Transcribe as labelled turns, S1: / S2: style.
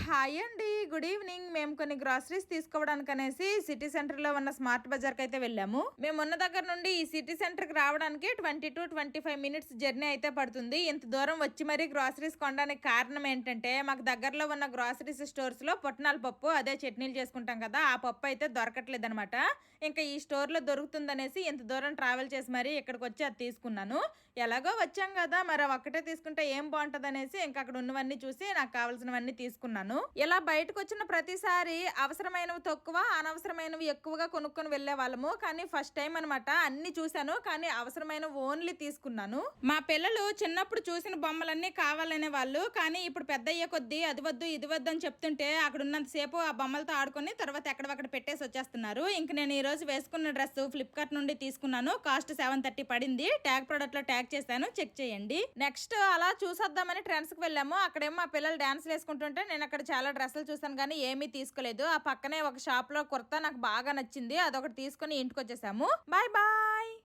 S1: Hi అండి. Good evening. మేము కొన్ని గ్రాసరీస్ తీసుకోవడానికి అనేసి సిటీ సెంటర్ లో ఉన్న స్మార్ట్ బజార్ కి అయితే వెళ్ళాము. మేము ఉన్న దగ్గర నుండి ఈ సిటీ సెంటర్ కి రావడానికి 20 to 25 మినిట్స్ జర్నీ అయితే పడుతుంది. ఇంత దూరం వచ్చి మరీ గ్రాసరీస్ కొనడానికి కారణం ఏంటంటే మాకు దగ్గరలో ఉన్న గ్రాసరీస్ స్టోర్స్ లో పుట్నాల పప్పు, అదే చట్నీలు చేసుకుంటాం కదా, ఆ పప్పు అయితే దొరకట్లేదు అనమాట. ఇంకా ఈ స్టోర్ లో దొరుకుతుందనేసి ఇంత దూరం ట్రావెల్ చేసి మరీ ఇక్కడికి వచ్చి అది తీసుకున్నాను. ఎలాగో వచ్చాం కదా, మరి ఒక్కటే తీసుకుంటే ఏం బాగుంటది అనేసి ఇంకా అక్కడ ఉన్నవన్నీ చూసి నాకు కావాల్సినవన్నీ తీసుకున్నాను. ఇలా బయటకు వచ్చిన ప్రతిసారి అవసరమైనవి తక్కువ, అనవసరమైనవి ఎక్కువగా కొనుక్కొని వెళ్లే వాళ్ళము. కానీ ఫస్ట్ టైం అనమాట అన్ని చూశాను, కానీ అవసరమైనవి ఓన్లీ తీసుకున్నాను. మా పిల్లలు చిన్నప్పుడు చూసిన బొమ్మలన్నీ కావాలనే వాళ్ళు, కానీ ఇప్పుడు పెద్ద అయ్యే కొద్దీ అది వద్దు ఇది వద్దు అని చెప్తుంటే అక్కడ ఉన్నంతసేపు ఆ బొమ్మలతో ఆడుకొని తర్వాత ఎక్కడక్కడ పెట్టేసి వచ్చేస్తున్నారు. ఇంక నేను ఈ రోజు వేసుకున్న డ్రెస్ ఫ్లిప్కార్ట్ నుండి తీసుకున్నాను. కాస్ట్ 730 పడింది. ట్యాగ్ ప్రోడక్ట్ లో ట్యాగ్ చేశాను, చెక్ చేయండి. నెక్స్ట్ అలా చూసొద్దామని ట్రెండ్స్ కి వెళ్ళాము. అక్కడేమో మా పిల్లలు డాన్స్ వేసుకుంటుంటే నేను అక్కడ చాలా డ్రెస్సులు చూసాను కానీ ఏమీ తీసుకోలేదు. ఆ పక్కనే ఒక షాప్ లో కుర్తా నాకు బాగా నచ్చింది, అదొకటి తీసుకుని ఇంటికి వచ్చేసాము. Bye bye.